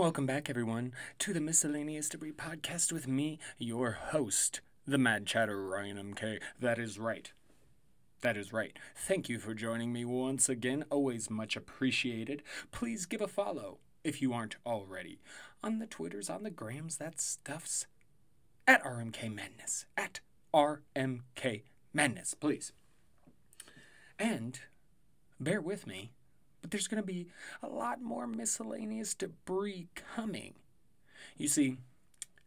welcome back, everyone, to the Miscellaneous Debris Podcast with me, your host, the Mad Chatter Ryan MK. That is right. That is right. Thank you for joining me once again. Always much appreciated. Please give a follow, if you aren't already, on the Twitters, on the Grams, that stuff's at RMK Madness. At RMK Madness, please. And bear with me, but there's going to be a lot more miscellaneous debris coming. You see,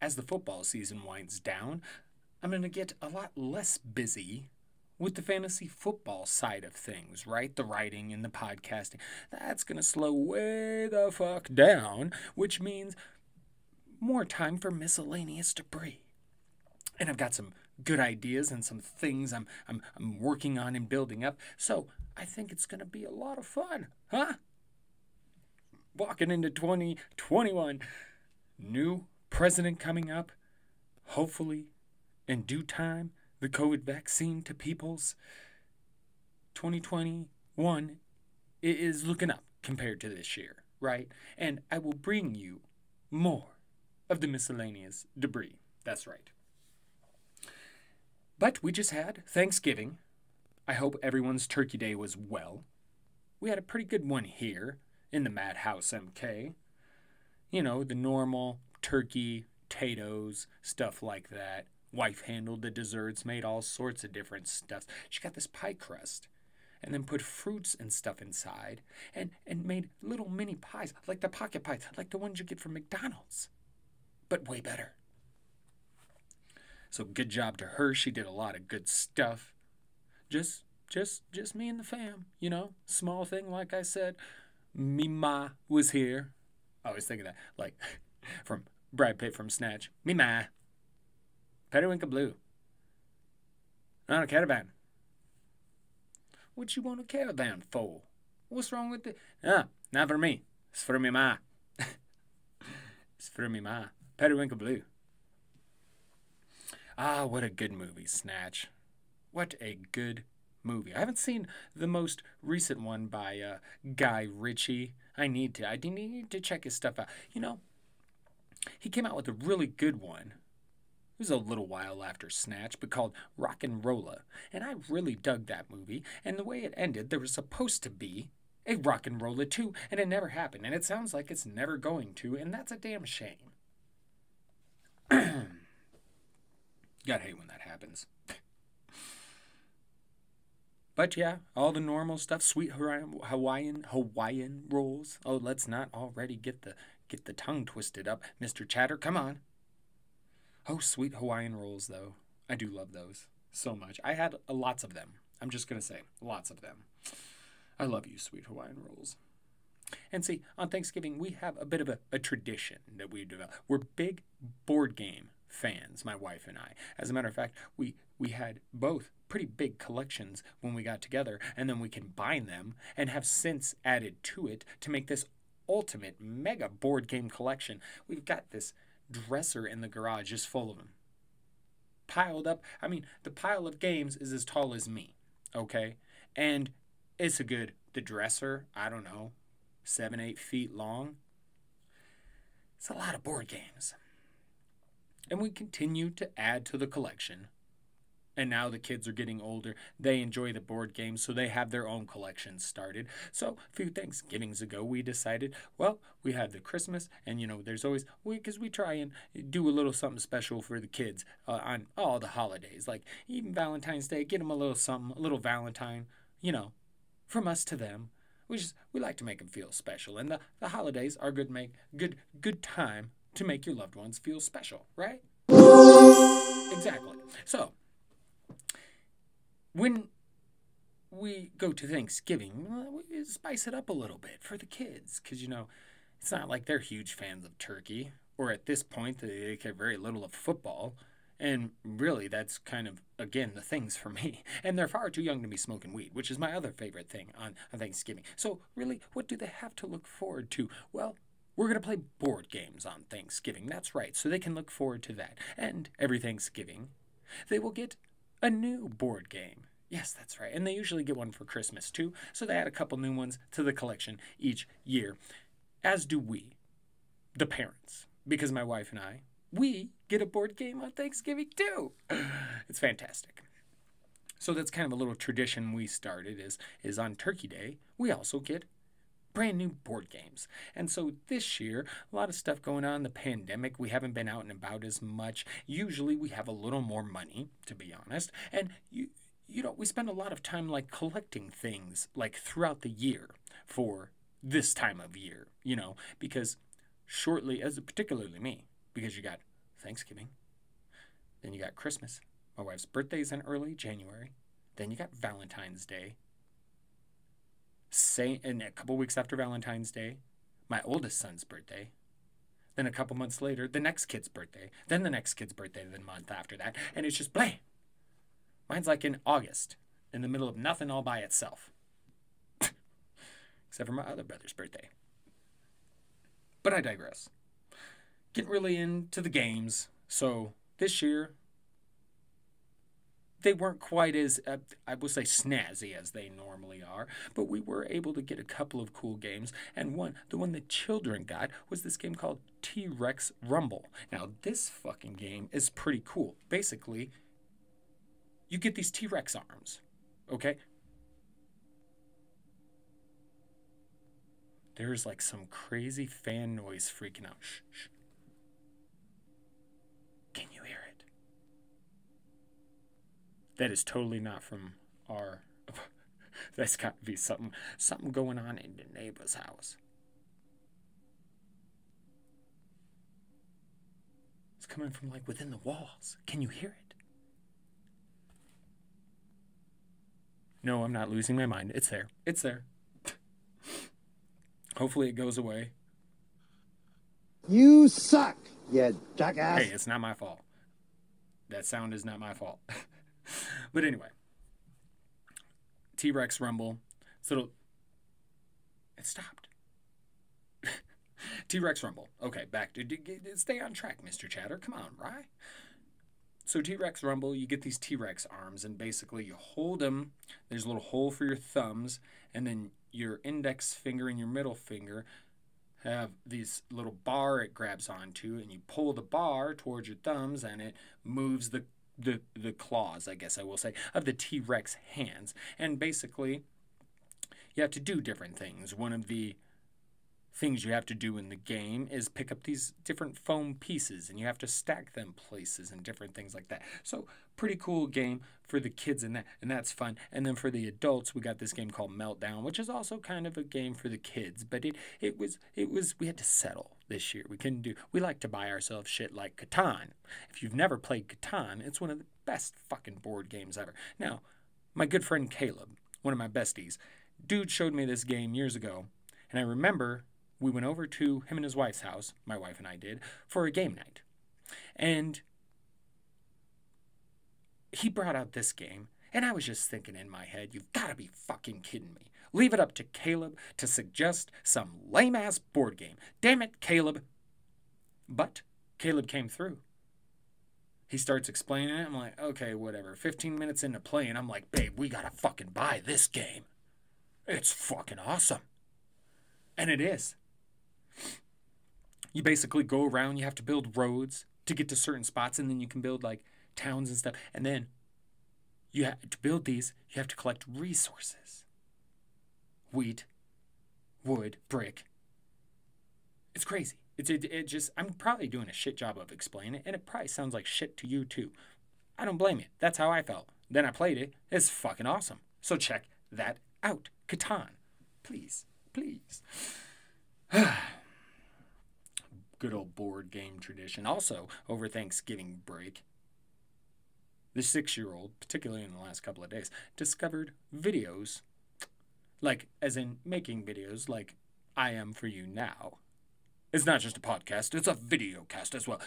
as the football season winds down, I'm going to get a lot less busy with the fantasy football side of things, right? The writing and the podcasting. That's going to slow way the fuck down, which means more time for miscellaneous debris. And I've got some good ideas and some things I'm working on and building up. So I think it's going to be a lot of fun, huh? Walking into 2021, new president coming up, hopefully in due time, the COVID vaccine to peoples. 2021 is looking up compared to this year, right? And I will bring you more of the miscellaneous debris. That's right. But we just had Thanksgiving. I hope everyone's Turkey Day was well. We had a pretty good one here in the Madhouse MK. You know, the normal turkey, potatoes, stuff like that. Wife handled the desserts, made all sorts of different stuff. She got this pie crust and then put fruits and stuff inside and made little mini pies, like the pocket pies, like the ones you get from McDonald's, but way better. So good job to her. She did a lot of good stuff. Just me and the fam, you know, small thing. Like I said, me ma was here. I was thinking that, like, from Brad Pitt from Snatch. Me ma. Periwinkle Blue. On a caravan. What you want a caravan for? What's wrong with it? Not for me. It's for me ma. It's for me ma. Periwinkle Blue. Ah, what a good movie, Snatch. What a good movie. I haven't seen the most recent one by Guy Ritchie. I need to check his stuff out. You know, he came out with a really good one. It was a little while after Snatch, but called Rock and Rolla. And I really dug that movie. And the way it ended, there was supposed to be a Rock and Rolla 2, and it never happened. And it sounds like it's never going to, and that's a damn shame. Gotta hate when that happens. But yeah, all the normal stuff, sweet Hawaiian rolls. Oh, let's not already get the tongue twisted up, Mr. Chatter. Come on. Oh, sweet Hawaiian rolls, though. I do love those so much. I had lots of them. I'm just gonna say, lots of them. I love you, sweet Hawaiian rolls. And see, on Thanksgiving, we have a bit of a tradition that we developed. We're big board game fans, my wife and I. As a matter of fact, we had both pretty big collections when we got together, and then we combined them and have since added to it to make this ultimate mega board game collection. We've got this dresser in the garage just full of them. Piled up. I mean, the pile of games is as tall as me, okay? And it's the dresser, I don't know, 7-8 feet long. It's a lot of board games. And we continue to add to the collection. And now the kids are getting older. They enjoy the board games, so they have their own collections started. So a few Thanksgivings ago, we decided, well, we had the Christmas, and, you know, there's always, because we try and do a little something special for the kids on all the holidays. Like, even Valentine's Day, get them a little something, a little Valentine, you know, from us to them. We like to make them feel special. And the holidays are good time to make your loved ones feel special, right? Exactly. So, when we go to Thanksgiving, we spice it up a little bit for the kids. Because, you know, it's not like they're huge fans of turkey. Or at this point, they care very little of football. And really, that's kind of, again, the things for me. And they're far too young to be smoking weed, which is my other favorite thing on Thanksgiving. So, really, what do they have to look forward to? Well, we're going to play board games on Thanksgiving. That's right. So they can look forward to that. And every Thanksgiving, they will get a new board game. Yes, that's right. And they usually get one for Christmas, too. So they add a couple new ones to the collection each year. As do we. the parents, because my wife and we get a board game on Thanksgiving too. It's fantastic. So that's kind of a little tradition we started is on Turkey Day, we also get brand new board games. And so this year, a lot of stuff going on, the pandemic, we haven't been out and about as much. Usually we have a little more money, to be honest. And you know, we spend a lot of time like collecting things like throughout the year for this time of year, you know, because shortly, as particularly me, because you got Thanksgiving, then you got Christmas. My wife's birthday's in early January. Then you got Valentine's Day. And a couple weeks after Valentine's Day, my oldest son's birthday. Then a couple months later, the next kid's birthday. Then the next kid's birthday the month after that. And it's just blam. Mine's like in August, in the middle of nothing all by itself. Except for my other brother's birthday. But I digress. Getting really into the games. So this year, they weren't quite as, I will say, snazzy as they normally are, but we were able to get a couple of cool games, and the one the children got was this game called T-Rex Rumble. Now, this fucking game is pretty cool. Basically, you get these T-Rex arms, okay? There's like some crazy fan noise freaking out. Shh, shh. Can you hear it? That is totally not from our... That's got to be something going on in the neighbor's house. It's coming from like within the walls. Can you hear it? No, I'm not losing my mind. It's there. It's there. Hopefully it goes away. You suck, you jackass. Hey, it's not my fault. That sound is not my fault. But anyway, T-Rex Rumble. So it stopped. T-Rex Rumble. Okay, back to stay on track, Mr. Chatter. Come on, right? So T-Rex Rumble, you get these T-Rex arms, and basically you hold them. There's a little hole for your thumbs, and then your index finger and your middle finger have these little bar it grabs onto, and you pull the bar towards your thumbs, and it moves the claws, I guess I will say, of the T-Rex hands. And basically, you have to do different things. One of the things you have to do in the game is pick up these different foam pieces, and you have to stack them places and different things like that. So pretty cool game for the kids, and that's fun. And then for the adults, we got this game called Meltdown, which is also kind of a game for the kids, but it was we had to settle this year. We like to buy ourselves shit like Catan. If you've never played Catan, it's one of the best fucking board games ever. Now, my good friend Caleb, one of my besties, dude showed me this game years ago, and I remember we went over to him and his wife's house, my wife and I did, for a game night. And he brought out this game, and I was just thinking in my head, you've got to be fucking kidding me. Leave it up to Caleb to suggest some lame-ass board game. Damn it, Caleb. But Caleb came through. He starts explaining it. I'm like, okay, whatever. 15 minutes into playing, I'm like, babe, we got to fucking buy this game. It's fucking awesome. And it is. You basically go around, you have to build roads to get to certain spots, and then you can build like towns and stuff. And then to build these, you have to collect resources. Wheat, wood, brick. It's crazy. It just, I'm probably doing a shit job of explaining it, and it probably sounds like shit to you too. I don't blame you. That's how I felt. Then I played it. It's fucking awesome. So check that out. Catan. Please. Please. Good old board game tradition. Also, over Thanksgiving break, the 6-year-old, particularly in the last couple of days, discovered videos, like, as in making videos like I am for you now. It's not just a podcast, it's a video cast as well.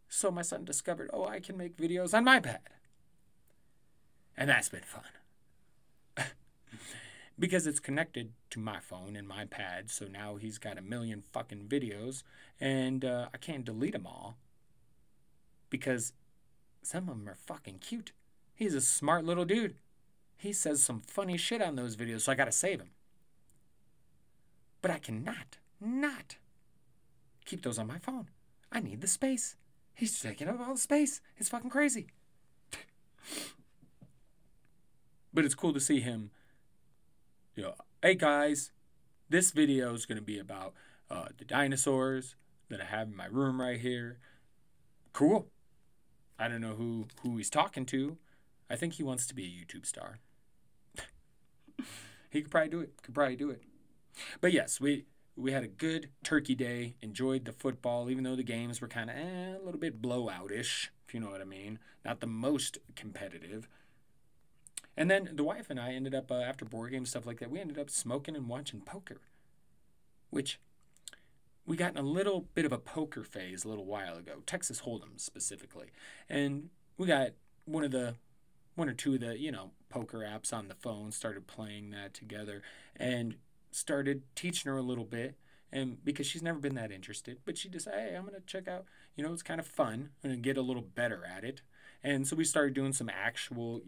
So my son discovered, I can make videos on my pad. And that's been fun. Because it's connected to my phone and my pad, so now he's got a million fucking videos, and I can't delete them all. Because some of them are fucking cute. He's a smart little dude. He says some funny shit on those videos, so I gotta save him. But I cannot, not Keep those on my phone. I need the space. He's taking up all the space. It's fucking crazy. But it's cool to see him, hey guys, this video is going to be about the dinosaurs that I have in my room right here. Cool. I don't know who he's talking to. I think he wants to be a YouTube star. He could probably do it. But yes, we had a good turkey day, enjoyed the football, even though the games were kind of a little bit blowout-ish, if you know what I mean. Not the most competitive. And then the wife and I ended up, after board games, stuff like that, we ended up smoking and watching poker. Which, we got in a little bit of a poker phase a little while ago. Texas Hold'em, specifically. And we got one or two of the, poker apps on the phone, started playing that together, and started teaching her a little bit. And because she's never been that interested, but she decided, hey, I'm going to check out, it's kind of fun. I'm going to get a little better at it. And so we started doing some actual,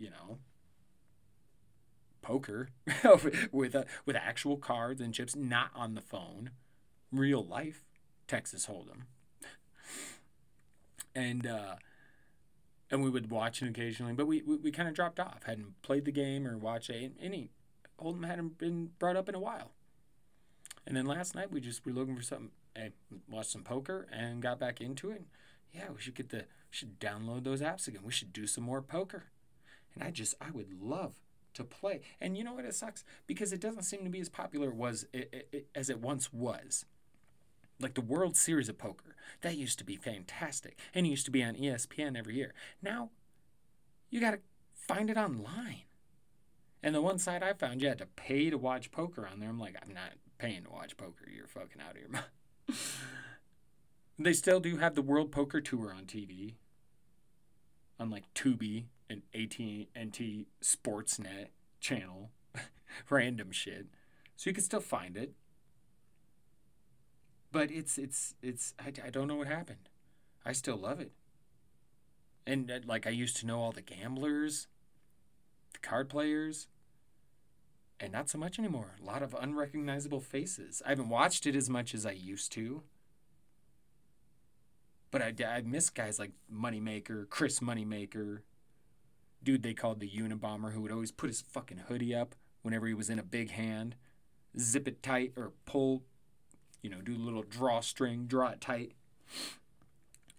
poker with actual cards and chips, not on the phone, real life Texas Hold'em. And we would watch it occasionally, but we kind of dropped off. Hadn't played the game or watched any Hold'em hadn't been brought up in a while. And then last night we just were looking for something. Watched some poker and got back into it. Yeah, we should download those apps again. We should do some more poker. And I would love to play. And you know what? It sucks because it doesn't seem to be as popular as it once was. Like the World Series of Poker. That used to be fantastic. And it used to be on ESPN every year. Now, you got to find it online. And the one site I found, you had to pay to watch poker on there. I'm like, I'm not paying to watch poker. You're fucking out of your mind. They still do have the World Poker Tour on TV. On like Tubi and AT&T Sportsnet channel. Random shit. So you can still find it. But I don't know what happened. I still love it. And I used to know all the gamblers, the card players, and not so much anymore. A lot of unrecognizable faces. I haven't watched it as much as I used to. But I miss guys like Moneymaker, Chris Moneymaker, dude they called the Unabomber, who would always put his fucking hoodie up whenever he was in a big hand, zip it tight or pull, do a little drawstring, draw it tight.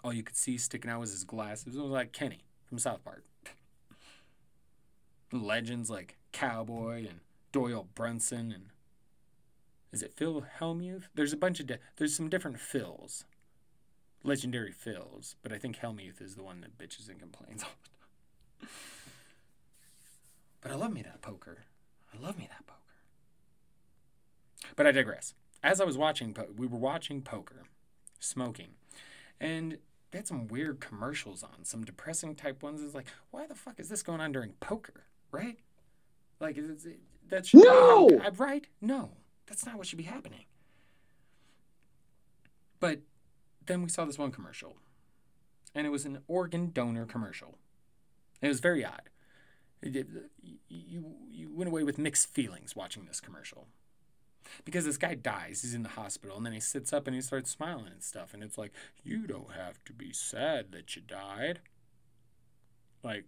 All you could see sticking out was his glasses. It was like Kenny from South Park. Legends like Cowboy and Doyle Brunson and is it Phil Hellmuth? There's there's some different Phils. Legendary Phils, but I think Hellmuth is the one that bitches and complains all the time. But I love me that poker. But I digress. As I was watching, we were watching poker, smoking, and they had some weird commercials on, some depressing type ones. It's like, why the fuck is this going on during poker, right? Like, that should No! be right? No, that's not what should be happening. But then we saw this one commercial, and it was an organ donor commercial. And it was very odd. You went away with mixed feelings watching this commercial. Because this guy dies, he's in the hospital, and then he sits up and he starts smiling and stuff. And it's like, you don't have to be sad that you died. Like,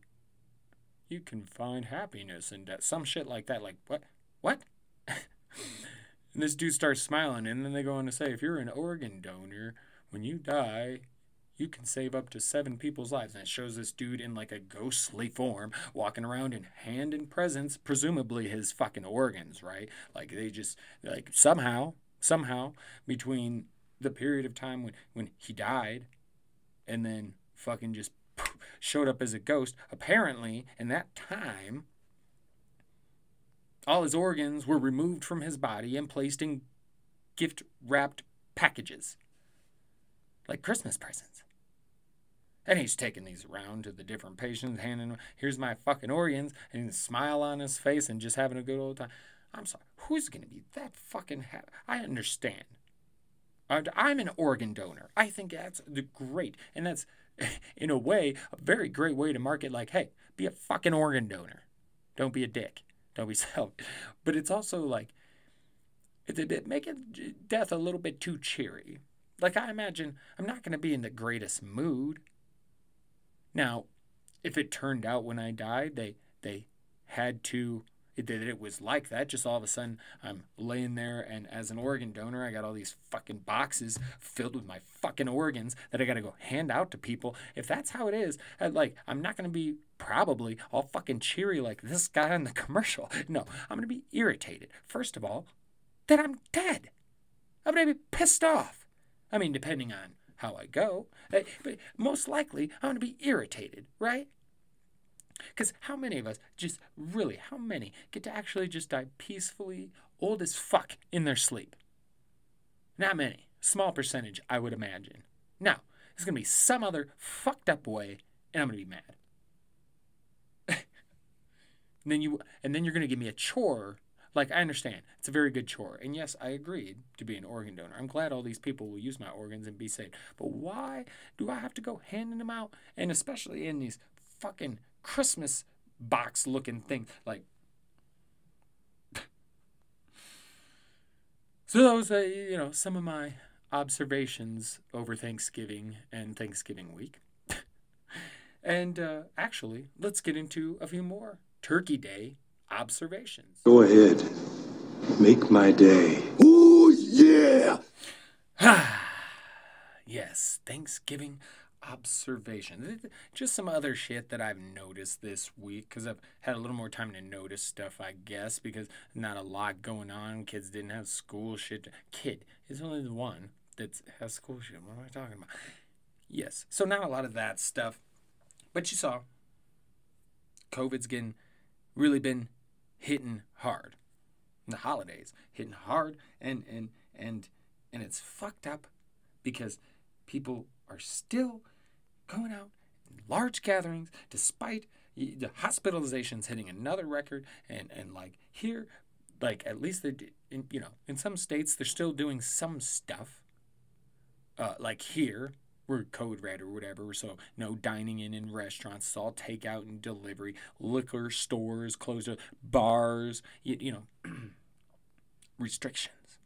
you can find happiness in death. Some shit like that. Like, what? And this dude starts smiling, and then they go on to say, if you're an organ donor, when you die, you can save up to 7 people's lives. And it shows this dude in like a ghostly form walking around in hand and presence, presumably his fucking organs, right? Like they just, like somehow, between the period of time when he died and then fucking just showed up as a ghost, apparently in that time, all his organs were removed from his body and placed in gift-wrapped packages. Like Christmas presents. And he's taking these around to the different patients, handing them, here's my fucking organs, and a smile on his face and just having a good old time. I'm sorry, who's going to be that fucking happy? I understand. I'm an organ donor. I think that's great. And that's, in a way, a very great way to market, like, hey, be a fucking organ donor. Don't be a dick. Don't be selfish. But it's also like, it's making death a little bit too cheery. Like, I imagine I'm not going to be in the greatest mood. Now, if it turned out when I died, they had to, that it was like that, just all of a sudden I'm laying there, and as an organ donor, I got all these fucking boxes filled with my fucking organs that I got to go hand out to people. If that's how it is, I'm not going to be probably all fucking cheery like this guy on the commercial. No, I'm going to be irritated. First of all, that I'm dead. I'm going to be pissed off. I mean, depending on how I go, but most likely I'm going to be irritated, right? Because how many of us, just really, how many get to actually just die peacefully, old as fuck, in their sleep? Not many. Small percentage, I would imagine. Now, there's going to be some other fucked up way, and I'm going to be mad. and then you're going to give me a chore. Like, I understand. It's a very good chore. And yes, I agreed to be an organ donor. I'm glad all these people will use my organs and be saved. But why do I have to go handing them out? And especially in these fucking Christmas box looking things. Like, so those are, some of my observations over Thanksgiving and Thanksgiving week. And actually, let's get into a few more Turkey Day observations. Go ahead. Make my day. Ooh, yeah! Yes, Thanksgiving observation. Just some other shit that I've noticed this week, because I've had a little more time to notice stuff, I guess, because not a lot going on. Kids didn't have school shit. Kid is only the one that has school shit. What am I talking about? Yes, so not a lot of that stuff. But you saw, COVID's really been hitting hard. The holidays hitting hard, and it's fucked up because people are still going out in large gatherings despite the hospitalizations hitting another record, and like here, like at least they in some states they're still doing some stuff, like here we're code red or whatever, so no dining in restaurants. It's all takeout and delivery. Liquor stores closed, bars, restrictions.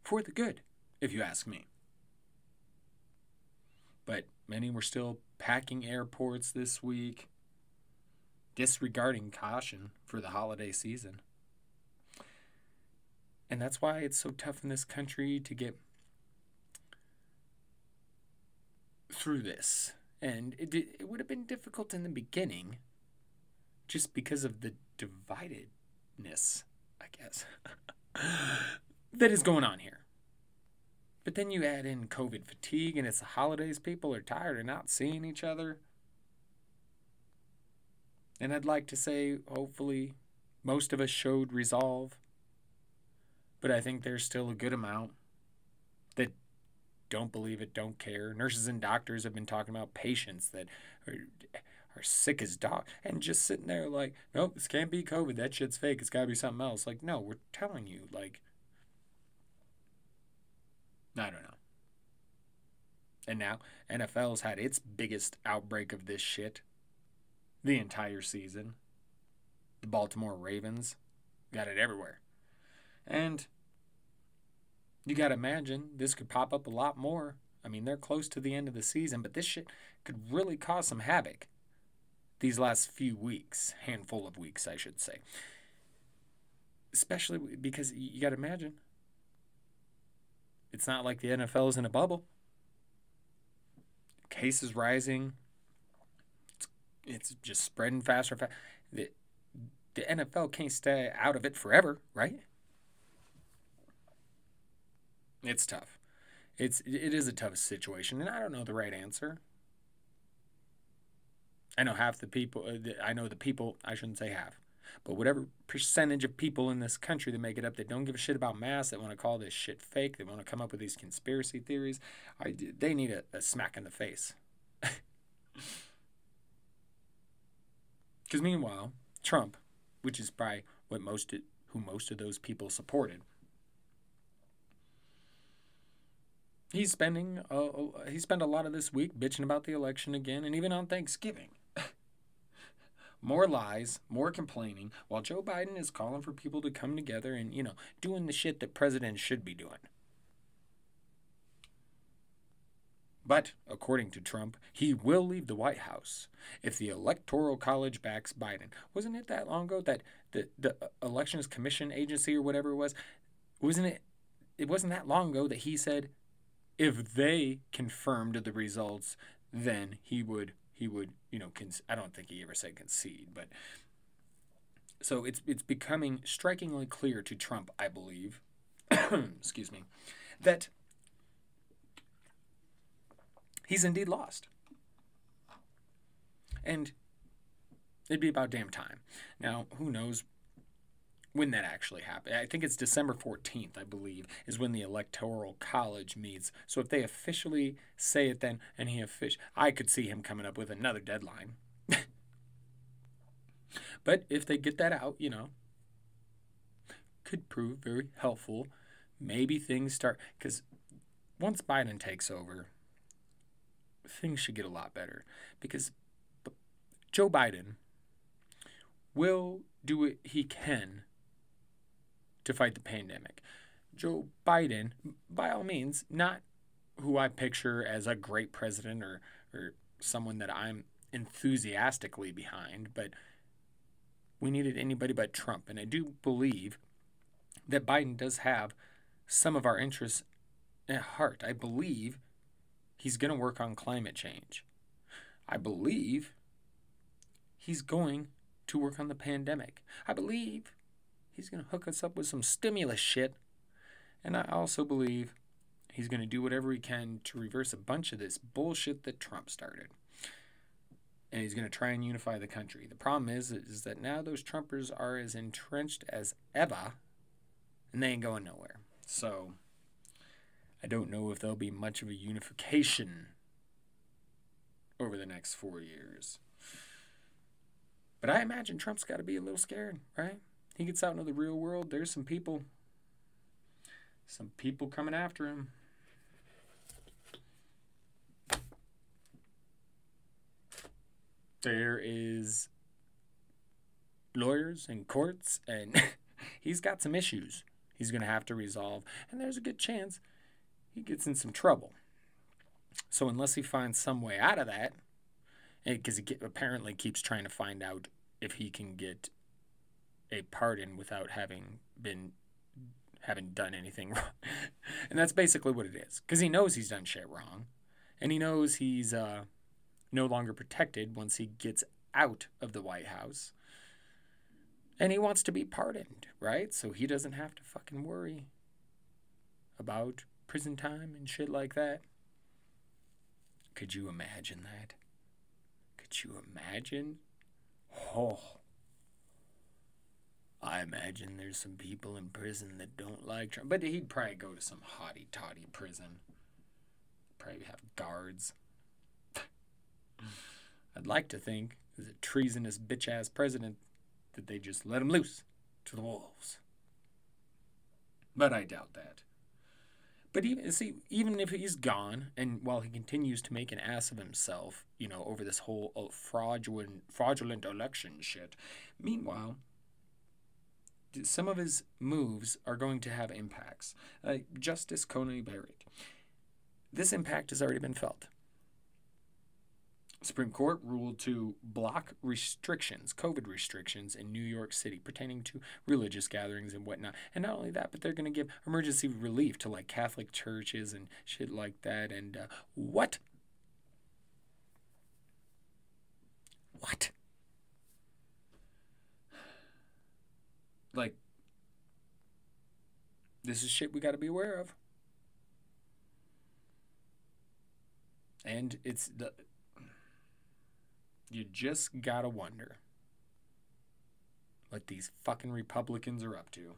For the good, if you ask me. But many were still packing airports this week, disregarding caution for the holiday season. And that's why it's so tough in this country to get through this. And it would have been difficult in the beginning just because of the dividedness, I guess, that is going on here. But then you add in COVID fatigue, and it's the holidays. People are tired of not seeing each other. And I'd like to say, hopefully, most of us showed resolve. But I think there's still a good amount that don't believe it, don't care. Nurses and doctors have been talking about patients that are sick as dog, and just sitting there like, nope, this can't be COVID. That shit's fake. It's got to be something else. Like, no, we're telling you, like, I don't know. And now NFL's had its biggest outbreak of this shit the entire season. The Baltimore Ravens got it everywhere. And you got to imagine this could pop up a lot more. I mean, they're close to the end of the season, but this shit could really cause some havoc these last few weeks, handful of weeks, I should say. Especially because you got to imagine, it's not like the NFL is in a bubble. Cases rising. It's just spreading faster. The NFL can't stay out of it forever, right? It's tough. It is a tough situation, and I don't know the right answer. I know half the people. I shouldn't say half, but whatever percentage of people in this country that make it up that don't give a shit about masks, that want to call this shit fake, that want to come up with these conspiracy theories, they need a smack in the face. Because meanwhile, Trump, which is probably who most of those people supported, he spent a lot of this week bitching about the election again, and even on Thanksgiving. More lies, more complaining, while Joe Biden is calling for people to come together and, doing the shit that presidents should be doing. But, according to Trump, he will leave the White House if the Electoral College backs Biden. Wasn't it that long ago that the Elections Commission Agency or whatever it was, it wasn't that long ago that he said if they confirmed the results, then he would, I don't think he ever said concede, but so it's becoming strikingly clear to Trump, I believe, excuse me, that he's indeed lost. And it'd be about damn time. Now, who knows when that actually happened. I think it's December 14th, I believe, is when the Electoral College meets. So if they officially say it then, and I could see him coming up with another deadline. But if they get that out, could prove very helpful. Maybe things start, because once Biden takes over, things should get a lot better. Because Joe Biden will do what he can to fight the pandemic. Joe Biden, by all means, not who I picture as a great president or someone that I'm enthusiastically behind, but we needed anybody but Trump. And I do believe that Biden does have some of our interests at heart. I believe he's going to work on climate change. I believe he's going to work on the pandemic. I believe he's going to hook us up with some stimulus shit. And I also believe he's going to do whatever he can to reverse a bunch of this bullshit that Trump started. And he's going to try and unify the country. The problem is that now those Trumpers are as entrenched as ever, and they ain't going nowhere. So I don't know if there'll be much of a unification over the next 4 years. But I imagine Trump's got to be a little scared, right? He gets out into the real world, there's some people coming after him. There is lawyers and courts, and he's got some issues he's going to have to resolve. And there's a good chance he gets in some trouble. So unless he finds some way out of that, because he apparently keeps trying to find out if he can get a pardon without having done anything wrong. And that's basically what it is. Because he knows he's done shit wrong. And he knows he's no longer protected once he gets out of the White House. And he wants to be pardoned, right? So he doesn't have to fucking worry about prison time and shit like that. Could you imagine that? Could you imagine? Oh. I imagine there's some people in prison that don't like Trump. But he'd probably go to some hotty-toddy prison. Probably have guards. I'd like to think, as a treasonous bitch-ass president, that they just let him loose to the wolves. But I doubt that. But even if he's gone, and while he continues to make an ass of himself, over this whole fraudulent election shit, meanwhile, some of his moves are going to have impacts. Justice Coney Barrett. This impact has already been felt. Supreme Court ruled to block restrictions, COVID restrictions in New York City pertaining to religious gatherings and whatnot. And not only that, but they're going to give emergency relief to like Catholic churches and shit like that. And what? Like, this is shit we got to be aware of. And you just gotta wonder what these fucking Republicans are up to.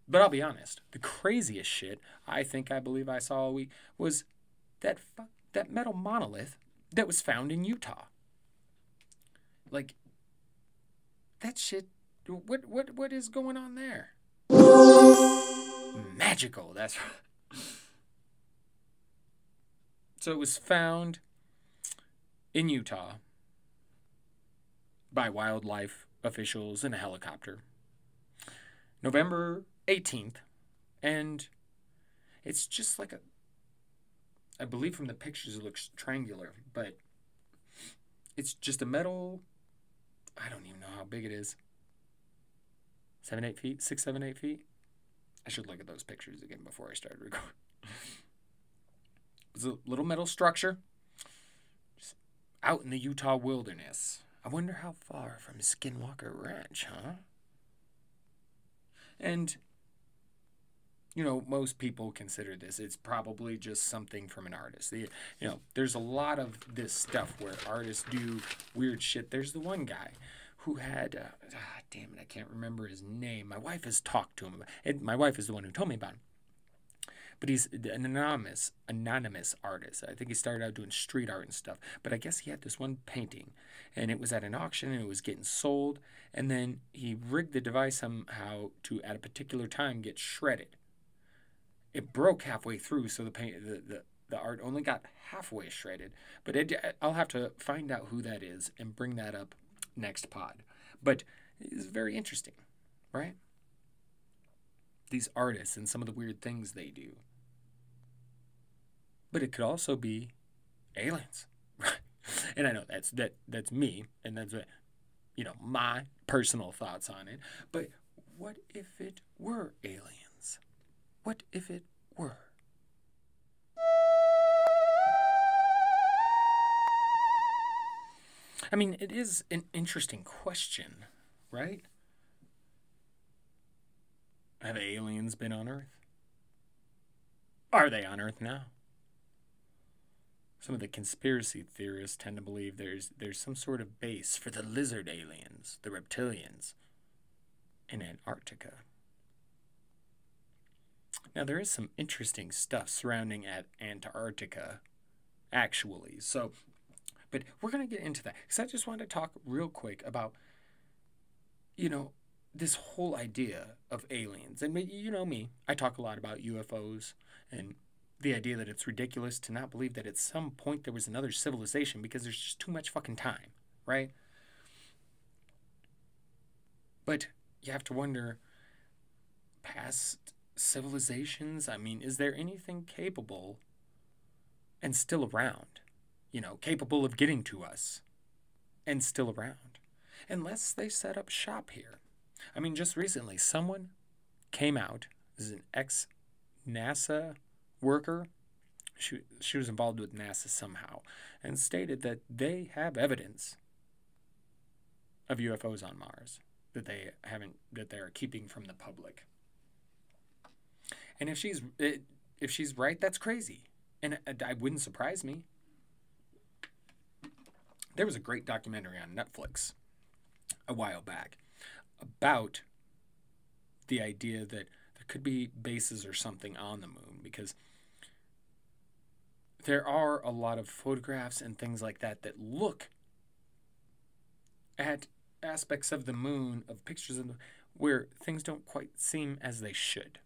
But I'll be honest, the craziest shit I believe I saw all week was that metal monolith that was found in Utah. Like, that shit, what is going on there? Magical, that's right. So it was found in Utah by wildlife officials in a helicopter. November 18th. And it's just like I believe from the pictures it looks triangular, but it's just a metal. I don't even know how big it is. 7, 8 feet? 6, 7, 8 feet? I should look at those pictures again before I started recording. It's a little metal structure just out in the Utah wilderness. I wonder how far from Skinwalker Ranch, huh? And, you know, most people consider this, it's probably just something from an artist. There's a lot of this stuff where artists do weird shit. There's the one guy who had, damn it, I can't remember his name. My wife has talked to him. My wife is the one who told me about him. But he's an anonymous artist. I think he started out doing street art and stuff. But I guess he had this one painting, and it was at an auction, and it was getting sold. And then he rigged the device somehow to, at a particular time, get shredded. It broke halfway through, so the art only got halfway shredded. But I'll have to find out who that is and bring that up next pod. But it's very interesting, right? These artists and some of the weird things they do. But it could also be aliens, right? And I know that's me, and that's my personal thoughts on it. But what if it were aliens? What if it were? I mean, it is an interesting question, right? Have aliens been on Earth? Are they on Earth now? Some of the conspiracy theorists tend to believe there's some sort of base for the lizard aliens, the reptilians, in Antarctica. Now, there is some interesting stuff surrounding Antarctica, actually. But we're going to get into that. Because I just wanted to talk real quick about, this whole idea of aliens. And you know me, I talk a lot about UFOs and the idea that it's ridiculous to not believe that at some point there was another civilization because there's just too much fucking time, right? But you have to wonder, past civilizations, I mean, is there anything capable and still around, capable of getting to us and still around? Unless they set up shop here. I mean, just recently, someone came out, this is an ex-NASA worker, she was involved with NASA somehow, and stated that they have evidence of UFOs on Mars that they're keeping from the public. And if she's right, that's crazy, and it wouldn't surprise me. There was a great documentary on Netflix a while back about the idea that there could be bases or something on the moon, because there are a lot of photographs and things like that look at aspects of the moon, of pictures where things don't quite seem as they should.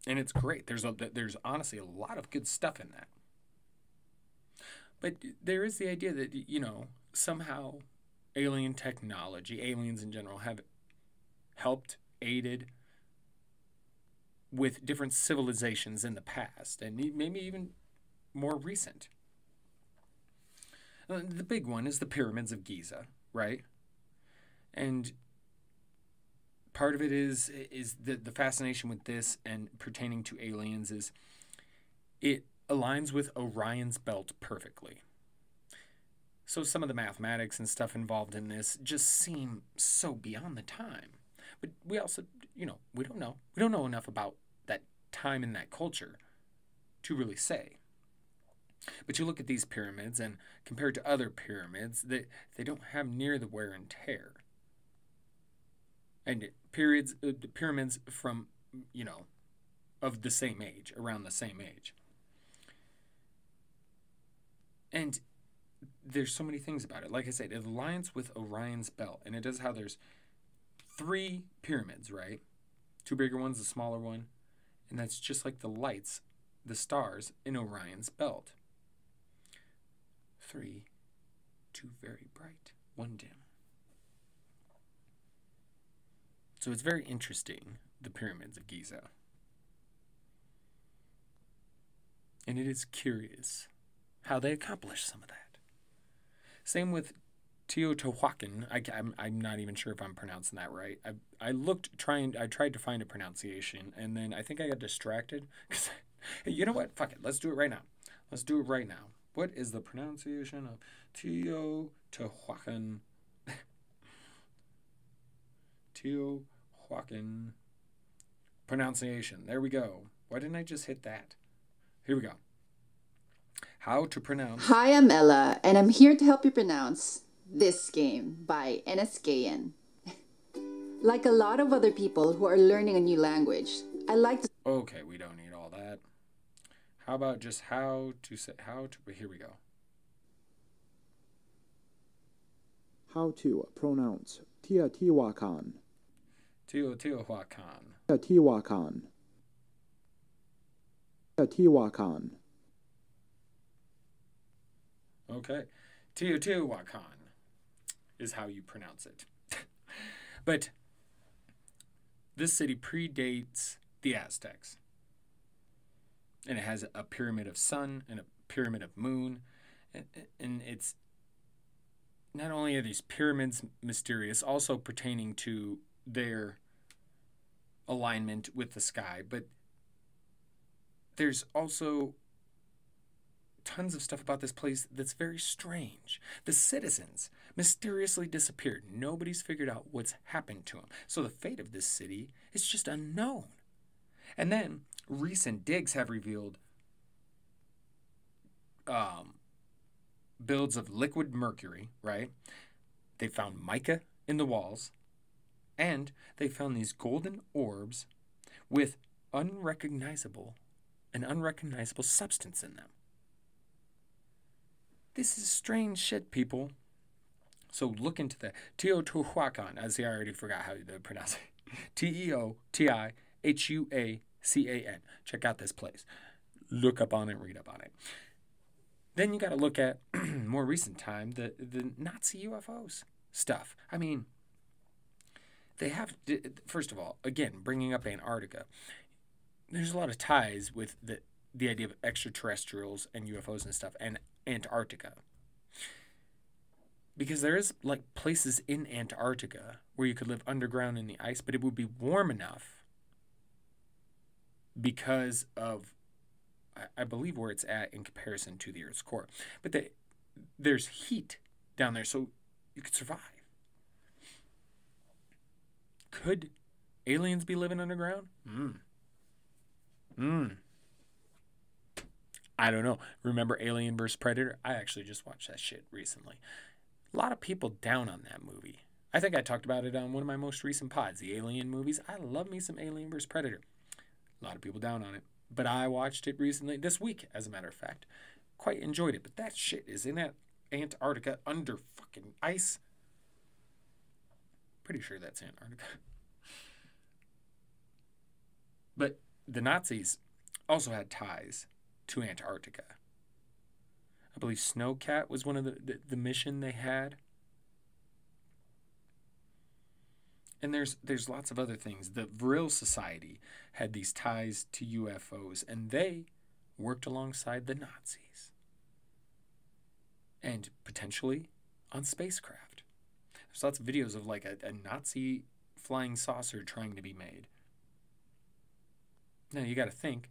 And it's great. There's honestly a lot of good stuff in that. But there is the idea that, somehow alien technology, aliens in general, have helped, aided with different civilizations in the past, and maybe even more recent. The big one is the pyramids of Giza, right? And part of it is the fascination with this and pertaining to aliens is it aligns with Orion's belt perfectly. So some of the mathematics and stuff involved in this just seem so beyond the time. But we also, we don't know. We don't know enough about that time in that culture to really say. But you look at these pyramids, and compared to other pyramids, they don't have near the wear and tear. And pyramids from, of the same age, around the same age. And there's so many things about it. Like I said, it aligns with Orion's belt, and it does how there's 3 pyramids, right? 2 bigger ones, a smaller one, and that's just like the lights, the stars in Orion's belt. 3, 2 very bright, 1 dim. So it's very interesting, the pyramids of Giza. And it is curious how they accomplished some of that. Same with Teotihuacan. I'm not even sure if I'm pronouncing that right. I tried to find a pronunciation, and then I think I got distracted. Cause you know what? Fuck it. Let's do it right now. Let's do it right now. What is the pronunciation of Teotihuacan? Teotihuacan pronunciation. There we go. Why didn't I just hit that? Here we go. How to pronounce. Hi, I'm Ella, and I'm here to help you pronounce this game by NSKN. Like a lot of other people who are learning a new language, I like to... Okay, we don't need all that. How about just how to... Here we go. How to pronounce Teotihuacan. Teotihuacan. Teotihuacan. Teotihuacan. Okay. Teotihuacan is how you pronounce it. But this city predates the Aztecs. And it has a pyramid of sun and a pyramid of moon. And it's not only are these pyramids mysterious, also pertaining to their alignment with the sky, but there's also tons of stuff about this place that's very strange. The citizens mysteriously disappeared. Nobody's figured out what's happened to them. So the fate of this city is just unknown. And then recent digs have revealed builds of liquid mercury, right? They found mica in the walls, and they found these golden orbs with an unrecognizable substance in them. This is strange shit, people. So look into that. Teotihuacan, as I already forgot how to pronounce it. Teotihuacan. Check out this place. Look up on it, read up on it. Then you got to look at more recent time, the Nazi UFOs stuff. I mean, they have, first of all, again, bringing up Antarctica, there's a lot of ties with the idea of extraterrestrials and UFOs and stuff, and Antarctica. Because there is like places in Antarctica where you could live underground in the ice, but it would be warm enough because of, I believe, where it's at in comparison to the Earth's core. But there's heat down there, so you could survive. Could aliens be living underground? I don't know. Remember Alien vs. Predator? I actually just watched that shit recently. A lot of people down on that movie. I think I talked about it on one of my most recent pods, the Alien movies. I love me some Alien vs. Predator. A lot of people down on it. But I watched it recently, this week, as a matter of fact. Quite enjoyed it. But that shit is in Antarctica under fucking ice. Pretty sure that's Antarctica. But the Nazis also had ties to Antarctica. I believe Snowcat was one of the mission they had. And there's lots of other things. The Vril Society had these ties to UFOs, and they worked alongside the Nazis. And potentially on spacecraft. There's lots of videos of like a Nazi flying saucer trying to be made. Now you got to think,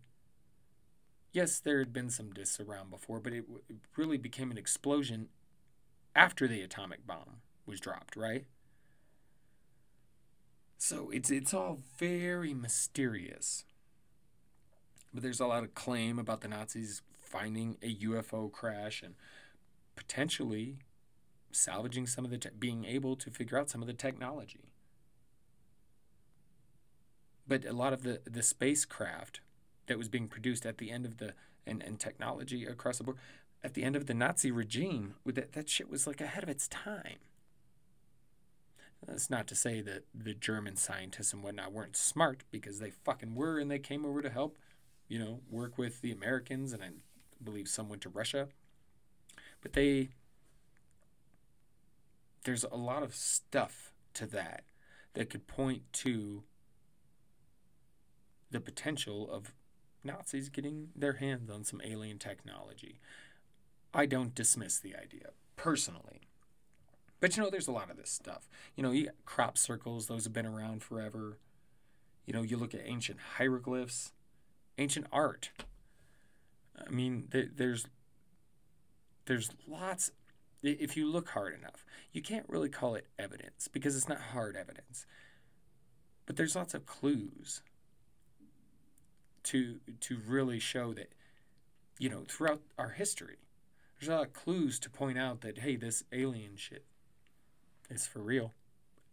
yes, there had been some discs around before, but it really became an explosion after the atomic bomb was dropped, right? So it's all very mysterious. But there's a lot of claim about the Nazis finding a UFO crash and potentially salvaging some of being able to figure out some of the technology. But a lot of the spacecraft that was being produced at the end of and technology across the board, at the end of the Nazi regime, that shit was like ahead of its time. That's not to say that the German scientists and whatnot weren't smart, because they fucking were, and they came over to help, work with the Americans, and I believe some went to Russia. But there's a lot of stuff to that could point to the potential of Nazis getting their hands on some alien technology. I don't dismiss the idea, personally. But there's a lot of this stuff. You got crop circles, those have been around forever. You look at ancient hieroglyphs, ancient art. I mean, there's lots. If you look hard enough, you can't really call it evidence because it's not hard evidence. But there's lots of clues to really show that, throughout our history, there's a lot of clues to point out that, hey, this alien shit is for real.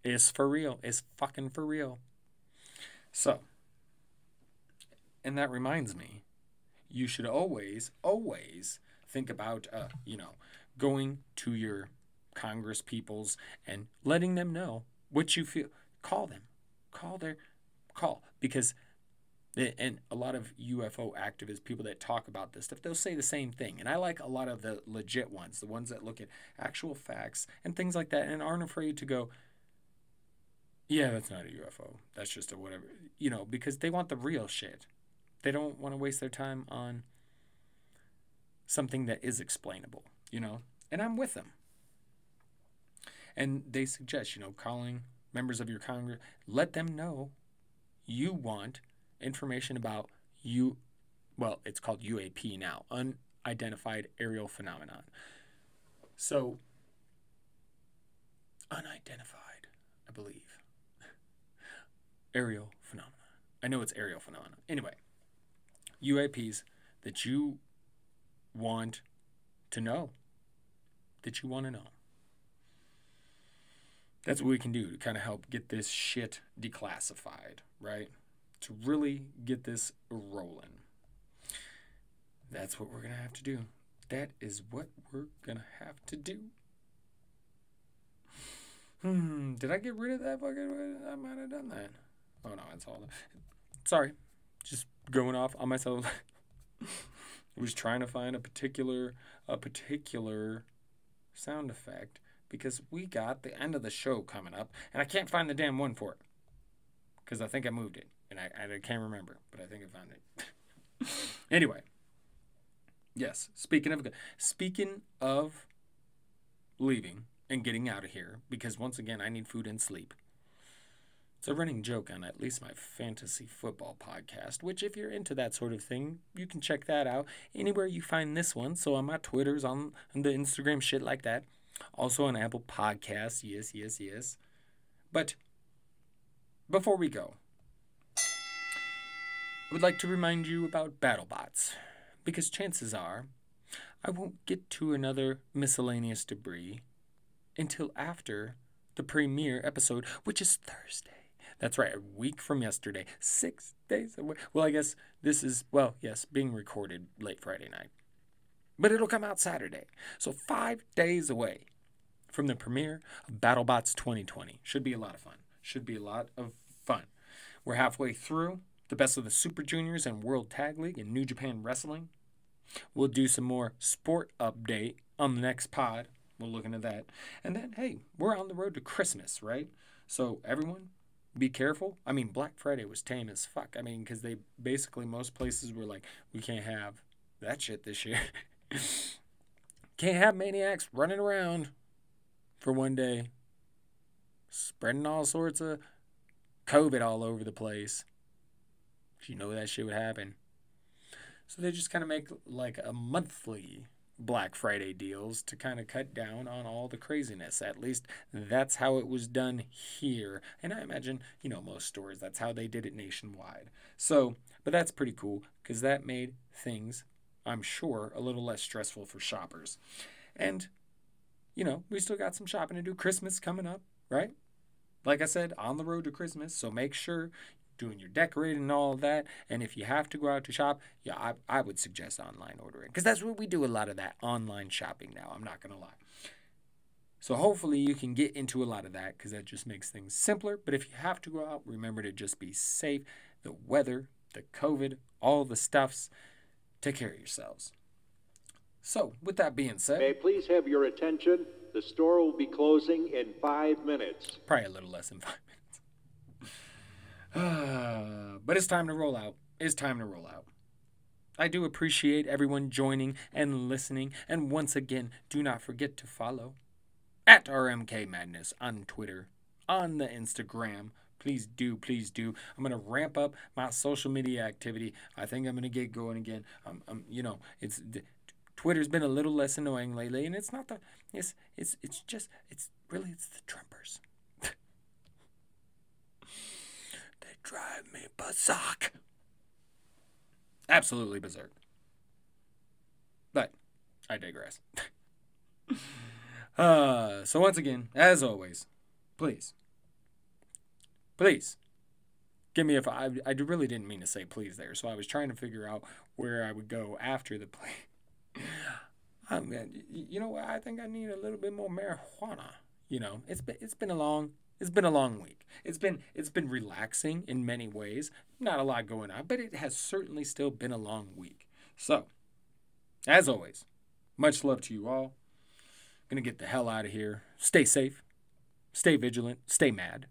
It's for real. It's fucking for real. So, and that reminds me, you should always think about, going to your Congress peoples and letting them know what you feel. Call them. Call. Because, and a lot of UFO activists, people that talk about this stuff, they'll say the same thing. And I like a lot of the legit ones, the ones that look at actual facts and things like that and aren't afraid to go, yeah, that's not a UFO. That's just a whatever, because they want the real shit. They don't want to waste their time on something that is explainable, and I'm with them. And they suggest, calling members of your Congress, let them know you want information about it's called UAP now, unidentified aerial phenomenon. So, unidentified, I believe. Aerial phenomenon. I know it's aerial phenomenon. Anyway, UAPs that you want to know. That you want to know. That's what we can do to kind of help get this shit declassified, right? To really get this rolling. That's what we're going to have to do. That is what we're going to have to do. Did I get rid of that fucking... I might have done that. Oh, no, it's all... Sorry. Just going off on myself. I was trying to find a particular sound effect because we got the end of the show coming up, and I can't find the damn one for it because I think I moved it, and I can't remember, but I think I found it. Anyway, yes. Speaking of leaving and getting out of here, because once again I need food and sleep. It's a running joke on at least my fantasy football podcast, which if you're into that sort of thing, you can check that out anywhere you find this one. So on my Twitters, on the Instagram, shit like that. Also on Apple Podcasts, yes. But before we go, I would like to remind you about BattleBots, because chances are I won't get to another miscellaneous debris until after the premiere episode, which is Thursday. That's right, a week from yesterday. 6 days away. Well, I guess this is, being recorded late Friday night. But it'll come out Saturday. So 5 days away from the premiere of BattleBots 2020. Should be a lot of fun. We're halfway through the best of the Super Juniors and World Tag League and New Japan Wrestling. We'll do some more sport update on the next pod. We'll look into that. And then, hey, we're on the road to Christmas, right? So everyone... be careful. I mean, Black Friday was tame as fuck. I mean, because most places were like, we can't have that shit this year. Can't have maniacs running around for one day, spreading all sorts of COVID all over the place. You know that shit would happen. So they just kind of make like a monthly Black Friday deals to kind of cut down on all the craziness. At least that's how it was done here. And I imagine, most stores, that's how they did it nationwide. So, but that's pretty cool because that made things, I'm sure, a little less stressful for shoppers. And, we still got some shopping to do. Christmas coming up, right? Like I said, on the road to Christmas. So make sure doing your decorating and all of that. And if you have to go out to shop, I would suggest online ordering. Because that's what we do, a lot of that online shopping now. I'm not going to lie. So hopefully you can get into a lot of that because that just makes things simpler. But if you have to go out, remember to just be safe. The weather, the COVID, all the stuffs. Take care of yourselves. So with that being said... May I please have your attention? The store will be closing in 5 minutes. Probably a little less than 5 minutes. But it's time to roll out. I do appreciate everyone joining and listening. And once again, do not forget to follow at RMK Madness on Twitter, on the Instagram. Please do, please do. I'm going to ramp up my social media activity. I think I'm going to get going again. Twitter's been a little less annoying lately, and it's not the, it's really the Trumpers. They drive me berserk. Absolutely berserk. But I digress. So once again, as always, please, give me I really didn't mean to say please there, so I was trying to figure out where I would go after the please. You know what? I think I need a little bit more marijuana. You know, it's been a long week. It's been relaxing in many ways. Not a lot going on, but it has certainly still been a long week. So, as always, much love to you all. Gonna get the hell out of here. Stay safe. Stay vigilant. Stay mad.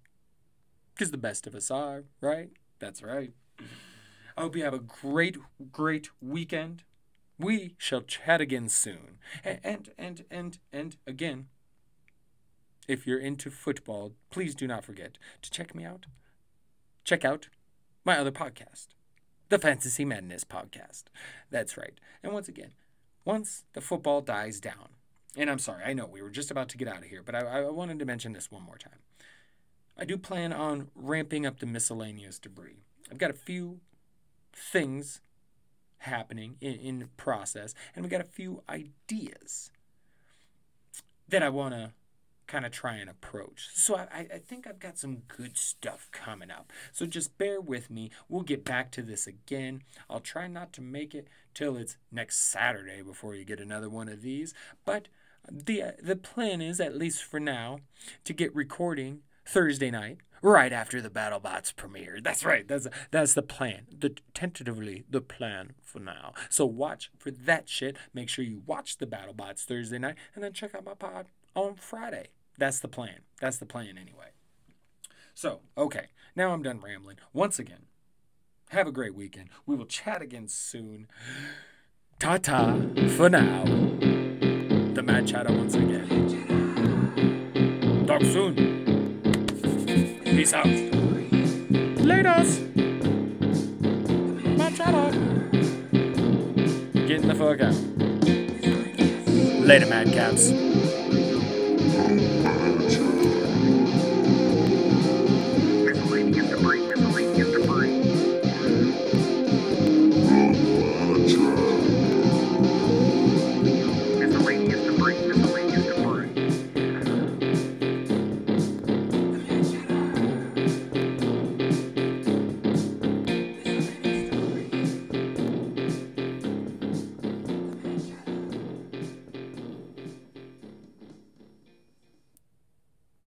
Because the best of us are, right? That's right. I hope you have a great, great weekend. We shall chat again soon. And again, if you're into football, please do not forget to check me out. Check out my other podcast, the Fantasy Madness podcast. That's right. And once again, once the football dies down, and I'm sorry, I know we were just about to get out of here, but I wanted to mention this one more time. I do plan on ramping up the miscellaneous debris. I've got a few things happening in process, and we got a few ideas that I want to kind of try and approach. So I think I've got some good stuff coming up. So just bear with me. We'll get back to this again. I'll try not to make it till it's next Saturday before you get another one of these. But the plan is, at least for now, to get recording Thursday night, right after the BattleBots premiere. That's right. That's the plan. Tentatively the plan for now. So watch for that shit. Make sure you watch the BattleBots Thursday night, and then check out my pod on Friday. That's the plan. That's the plan anyway. So, okay. Now I'm done rambling. Once again, have a great weekend. We will chat again soon. Ta-ta for now. The Mad Chatter once again. Talk soon. Peace out. Laters. Mad Chatter. Getting the fuck out. Later, Madcaps.